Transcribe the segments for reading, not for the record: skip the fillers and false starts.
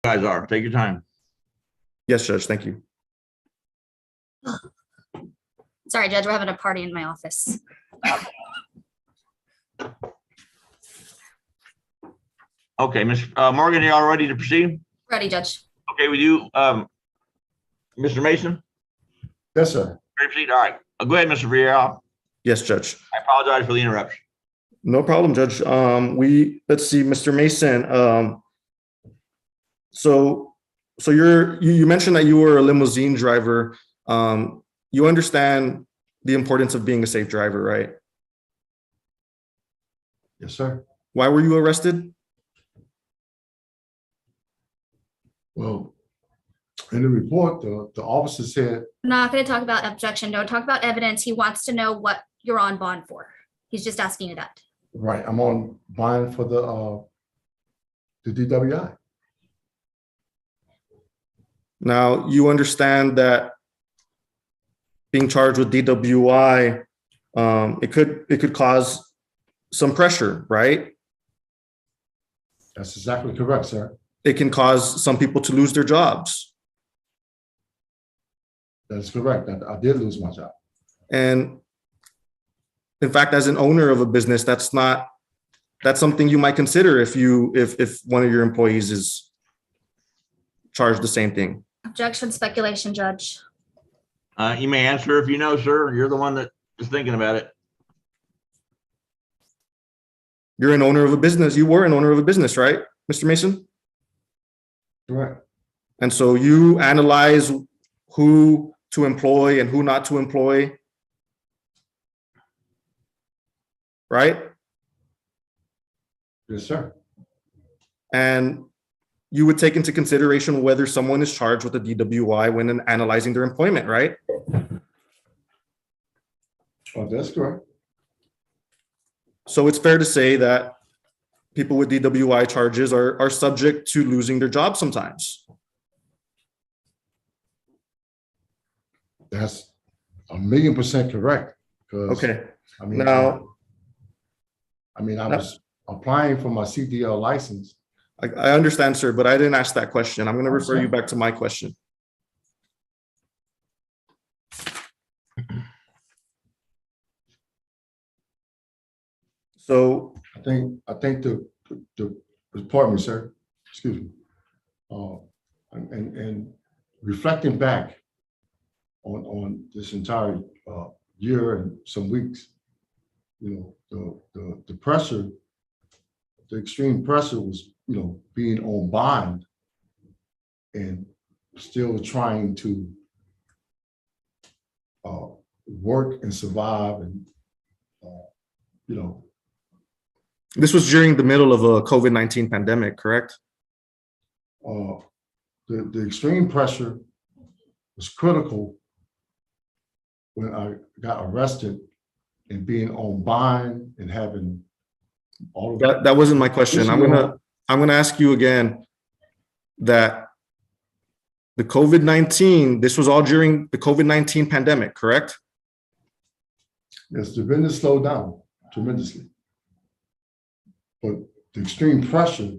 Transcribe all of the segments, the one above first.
guys are. Take your time. Yes, Judge. Thank you. Sorry, Judge, we're having a party in my office. Okay, Ms. Morgan, you all ready to proceed? Ready, Judge. Okay, with you, Mr. Mason? Yes, sir. Ready to proceed? All right. Go ahead, Mr. Vieira. Yes, Judge. I apologize for the interruption. No problem, Judge. Let's see, Mr. Mason. So you mentioned that you were a limousine driver. You understand the importance of being a safe driver, right? Yes, sir. Why were you arrested? Well, in the report, the officer said, I'm not going to talk about objection. Don't talk about evidence. He wants to know what you're on bond for. He's just asking you that. right, I'm on bond for the DWI. Now, you understand that being charged with DWI, it could cause some pressure, right? That's exactly correct, sir. It can cause some people to lose their jobs. That's correct. I did lose my job. And in fact, as an owner of a business, that's something you might consider if one of your employees is charged the same thing. Objection, speculation, Judge. You may answer if you know, sir. You're the one that is thinking about it. You're an owner of a business. You were an owner of a business, right, Mr. Mason? Correct. And so you analyze who to employ and who not to employ, right? Yes, sir. And you would take into consideration whether someone is charged with a DWI when analyzing their employment, right? Oh, that's correct. So it's fair to say that people with DWI charges are subject to losing their job sometimes. That's 1,000,000% correct. Okay. I mean, Now, I was applying for my CDL license. I understand, sir, but I didn't ask that question. I'm going to refer sorry. you back to my question. So I think the pardon me, sir. Excuse me. And reflecting back on this entire year and some weeks, you know, the pressure, the extreme pressure was, you know, being on bond and still trying to work and survive, and you know. this was during the middle of a COVID-19 pandemic, correct? The extreme pressure was critical when I got arrested and being on bond and having all of that. That wasn't my question. I'm gonna ask you again that the COVID-19, this was all during the COVID-19 pandemic, correct? Yes, the business slowed down tremendously. But the extreme pressure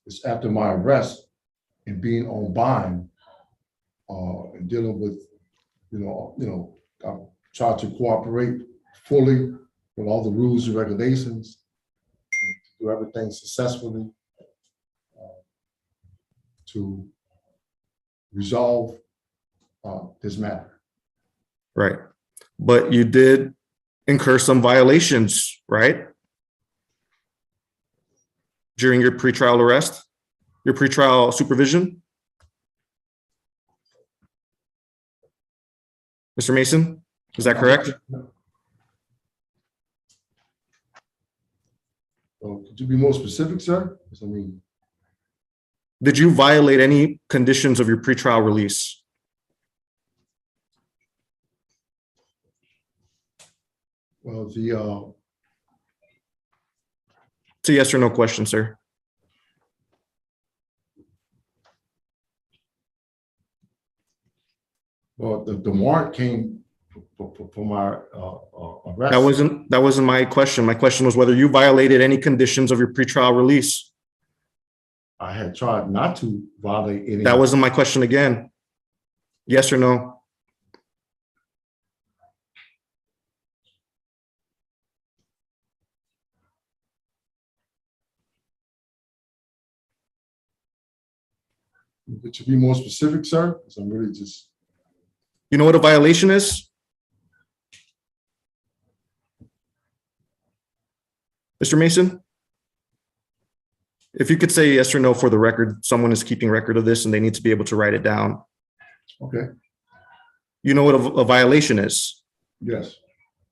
is after my arrest and being on bond and dealing with, you know, I tried to cooperate fully with all the rules and regulations, and do everything successfully to resolve this matter. Right. But you did incur some violations, right? During your pretrial arrest, your pretrial supervision? Mr. Mason, is that correct? Could you be more specific, sir? Because, I mean, Did you violate any conditions of your pretrial release? well, It's a yes or no question, sir. the warrant came for my arrest. That wasn't my question. My question was whether you violated any conditions of your pretrial release. I had tried not to violate any. That wasn't my question again. Yes or no? To be more specific, sir, because I'm really just, You know what a violation is? Mr. Mason? If you could say yes or no for the record, someone is keeping record of this and they need to be able to write it down. okay, You know what a violation is? yes,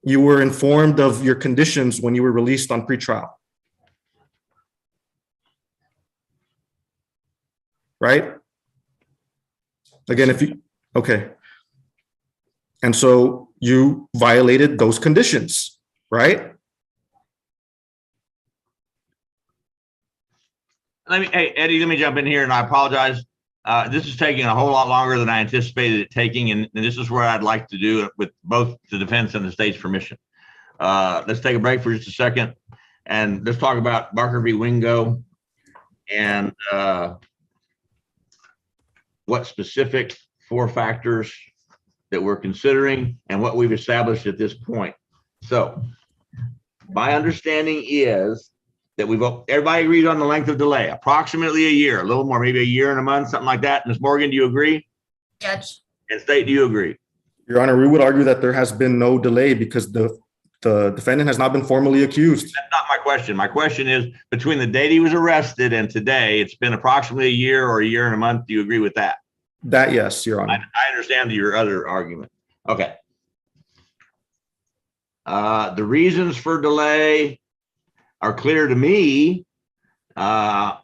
You were informed of your conditions when you were released on pretrial. Right? Again, if you, okay. And so you violated those conditions, right? Hey, Eddie, let me jump in here and I apologize. This is taking a whole lot longer than I anticipated it taking, and this is where I'd like to do it with both the defense and the state's permission. Let's take a break for just a second and let's talk about Barker v. Wingo and what specific 4 factors that we're considering and what we've established at this point. So my understanding is that everybody agrees on the length of delay, approximately a year, a little more, maybe a year and a month, something like that. Ms. Morgan, do you agree? Judge. And state, do you agree? Your Honor, we would argue that there has been no delay because the defendant has not been formally accused. That's not my question. My question is between the date he was arrested and today, it's been approximately a year or a year and a month. Do you agree with that? That, yes, Your Honor. I understand your other argument. Okay. The reasons for delay are clear to me. And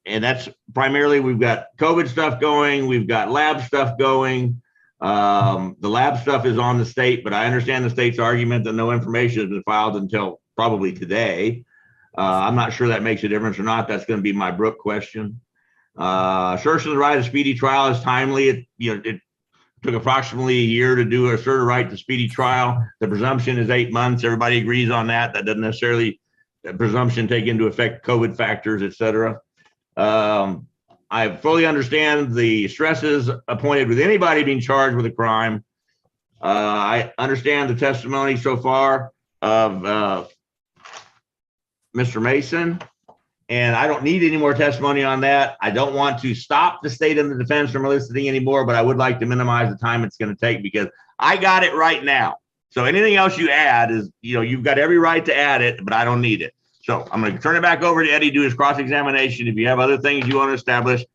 that's primarily, we've got COVID stuff going. We've got lab stuff going. The lab stuff is on the state, but I understand the state's argument that no information has been filed until probably today. I'm not sure that makes a difference or not. That's going to be my Brooke question. Assertion of the right to speedy trial is timely. It took approximately a year to do assert a right to speedy trial. The presumption is 8 months. Everybody agrees on that. That doesn't necessarily, that presumption take into effect COVID factors, et cetera. I fully understand the stresses appointed with anybody being charged with a crime. I understand the testimony so far of Mr. Mason, and I don't need any more testimony on that. I don't want to stop the state and the defense from eliciting anymore, but I would like to minimize the time it's going to take because I got it right now. So anything else you add is, you've got every right to add it, but I don't need it. So I'm going to turn it back over to Eddie to do his cross-examination. If you have other things you want to establish,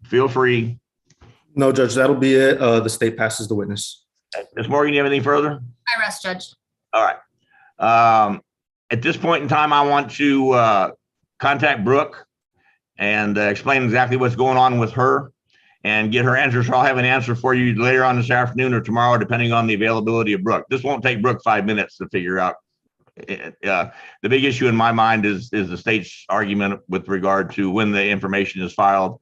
feel free. No, Judge, that'll be it. The state passes the witness. Ms. Morgan, you have anything further? I rest, Judge. All right. At this point in time, I want to contact Brooke and explain exactly what's going on with her and get her answers. So I'll have an answer for you later on this afternoon or tomorrow, depending on the availability of Brooke. This won't take Brooke 5 minutes to figure out. The big issue in my mind is the state's argument with regard to when the information is filed.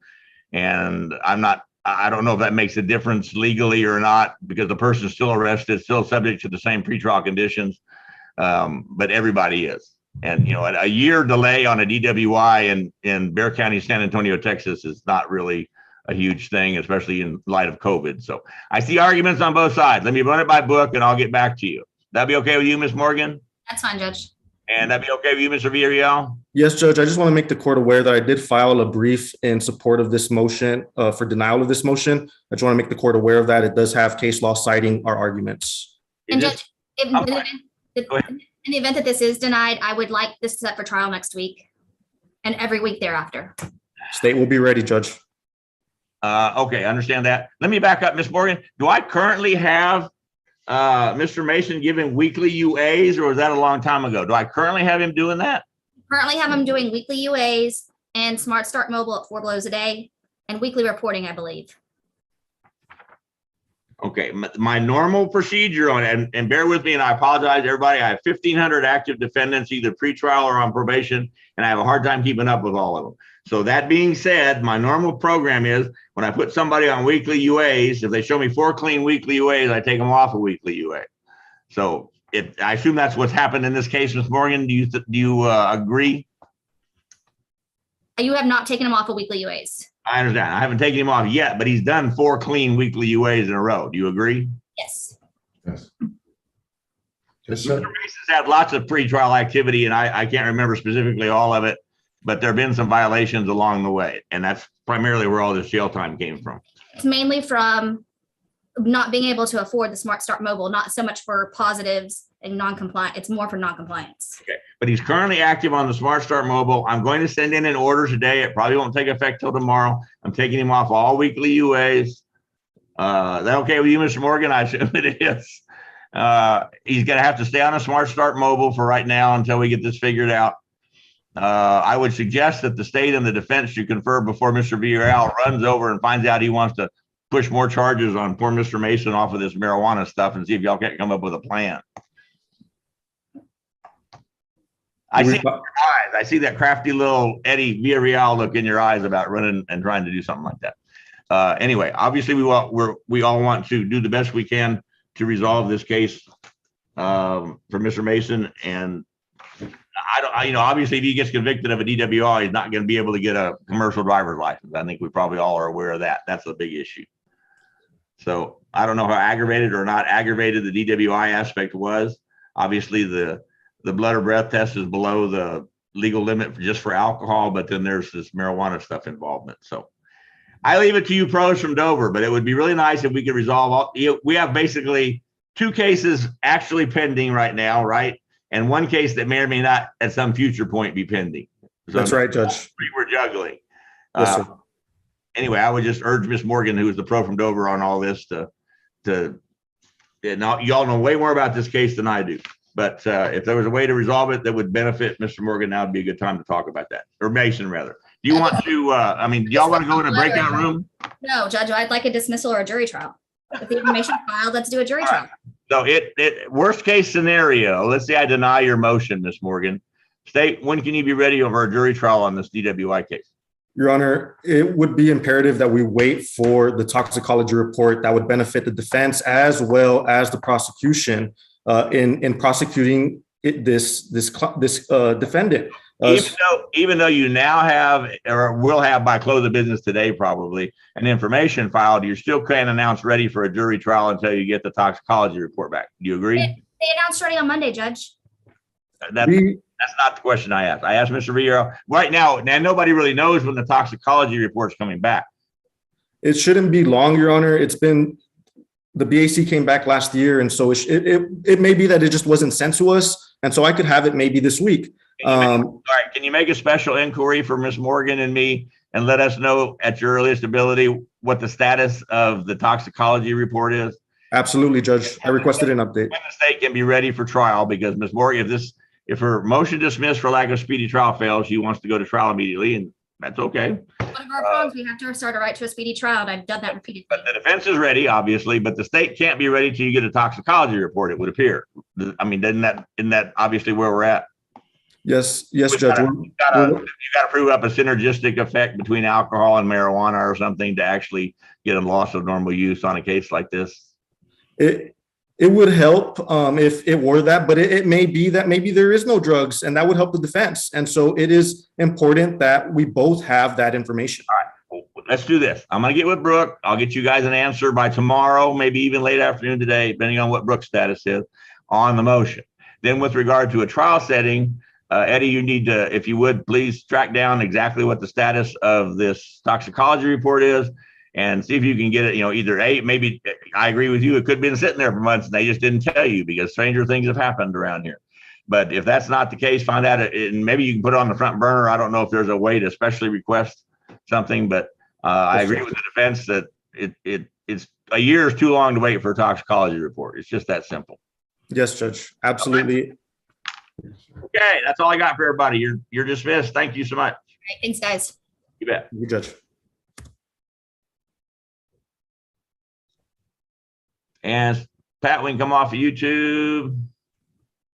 And I don't know if that makes a difference legally or not, because the person is still arrested, still subject to the same pretrial conditions. But everybody is. And, a year delay on a DWI in Bexar County, San Antonio, Texas is not really a huge thing, especially in light of COVID. So I see arguments on both sides. Let me run it by book and I'll get back to you. That'd be okay with you, Ms. Morgan? That's fine, Judge. And that'd be okay with you, Mr. Villarreal? Yes, Judge. I just want to make the court aware that I did file a brief in support of this motion for denial of this motion. I just want to make the court aware of that. It does have case law citing our arguments. And Judge, in the event that this is denied, I would like this set for trial next week and every week thereafter. State will be ready, Judge. Okay, I understand that. Let me back up, Ms. Morgan. Do I currently have Mr. Mason giving weekly UAs, or was that a long time ago? Do I currently have him doing that? Currently have him doing weekly UAs and Smart Start Mobile at 4 blows a day and weekly reporting, I believe. Okay, my normal procedure on it, and bear with me, and I apologize, everybody. I have 1,500 active defendants, either pretrial or on probation, and I have a hard time keeping up with all of them. So that being said, my normal program is when I put somebody on weekly UAs, if they show me 4 clean weekly UAs, I take them off a weekly UA. So I assume that's what's happened in this case, Ms. Morgan. Do you agree? You have not taken him off of weekly UAs. I understand. I haven't taken him off yet, but he's done 4 clean weekly UAs in a row. Do you agree? Yes. Yes. Mr. Mason's had lots of pretrial activity, and I can't remember specifically all of it, but there have been some violations along the way, and that's primarily where all this jail time came from. It's mainly from not being able to afford the Smart Start Mobile, not so much for positives and non-compliant. It's more for non-compliance. Okay, but he's currently active on the Smart Start Mobile. I'm going to send in an order today. It probably won't take effect till tomorrow. I'm taking him off all weekly UAs. That okay with you, Mr. Morgan? I assume it is. He's going to have to stay on a Smart Start Mobile for right now until we get this figured out. I would suggest that the state and the defense should confer before Mr. Villarreal runs over and finds out he wants to push more charges on poor Mr. Mason off of this marijuana stuff and see if y'all can't come up with a plan. I see your eyes. I see that crafty little Eddie Villarreal look in your eyes about running and trying to do something like that. Anyway, obviously we all want to do the best we can to resolve this case for Mr. Mason. And obviously if he gets convicted of a DWI, he's not going to be able to get a commercial driver's license. I think we probably all are aware of that. That's a big issue. So I don't know how aggravated or not aggravated the DWI aspect was. Obviously the blood or breath test is below the legal limit just for alcohol, but then there's this marijuana stuff involvement. So I leave it to you pros from Dover, but it would be really nice if we could resolve all. We have basically 2 cases actually pending right now, right? And 1 case that may or may not at some future point be pending. So That's right, Judge. We're juggling. Yes, sir. Anyway, I would just urge Ms. Morgan, who is the pro from Dover on all this, y'all know way more about this case than I do. But if there was a way to resolve it that would benefit Mr. Morgan, now would be a good time to talk about that. Or Mason, rather. Do you want to, do y'all want to go in a breakout room? No, Judge, I'd like a dismissal or a jury trial. With the information filed, let's do a jury trial. So worst case scenario, let's say I deny your motion, Ms. Morgan. State, when can you be ready for a jury trial on this DWI case? Your Honor, it would be imperative that we wait for the toxicology report that would benefit the defense as well as the prosecution in prosecuting this defendant. Even though you now have or will have by close of business today probably an information filed, you still can't announce ready for a jury trial until you get the toxicology report back. Do you agree? They announced ready on Monday, Judge. That's not the question I asked. I asked Mr. Villarreal right now, and nobody really knows when the toxicology report's coming back. It shouldn't be long, Your Honor. It's been, the BAC came back last year, and so it may be that it just wasn't sent to us, and so I could have it maybe this week. All right, can you make a special inquiry for Ms. Morgan and me and let us know at your earliest ability what the status of the toxicology report is? Absolutely, Judge. I requested an update. When the state can be ready for trial, because Ms. Morgan, if her motion dismissed for lack of speedy trial fails, she wants to go to trial immediately, and that's okay. One of our prongs, we have to start a right to a speedy trial, and I've done that repeatedly. But the defense is ready, obviously, but the state can't be ready till you get a toxicology report, it would appear. I mean, isn't that obviously where we're at? Yes, Judge. You got to prove up a synergistic effect between alcohol and marijuana or something to actually get a loss of normal use on a case like this. It would help if it were that, but it may be that maybe there is no drugs, and that would help the defense. And so it is important that we both have that information. All right, well, let's do this. I'm going to get with Brooke. I'll get you guys an answer by tomorrow, maybe even late afternoon today, depending on what Brooke's status is on the motion. Then with regard to a trial setting, Eddie, you need to, if you would, please track down exactly what the status of this toxicology report is and see if you can get it, either maybe I agree with you. It could have been sitting there for months and they just didn't tell you because stranger things have happened around here. But if that's not the case, find out and maybe you can put it on the front burner. I don't know if there's a way to specially request something, but I agree with the defense that it's a year is too long to wait for a toxicology report. It's just that simple. Yes, Judge. Absolutely. Okay, that's all I got for everybody. You're dismissed. Thank you so much. All right, thanks, guys. You bet. You, Judge. And Pat, we can come off of YouTube.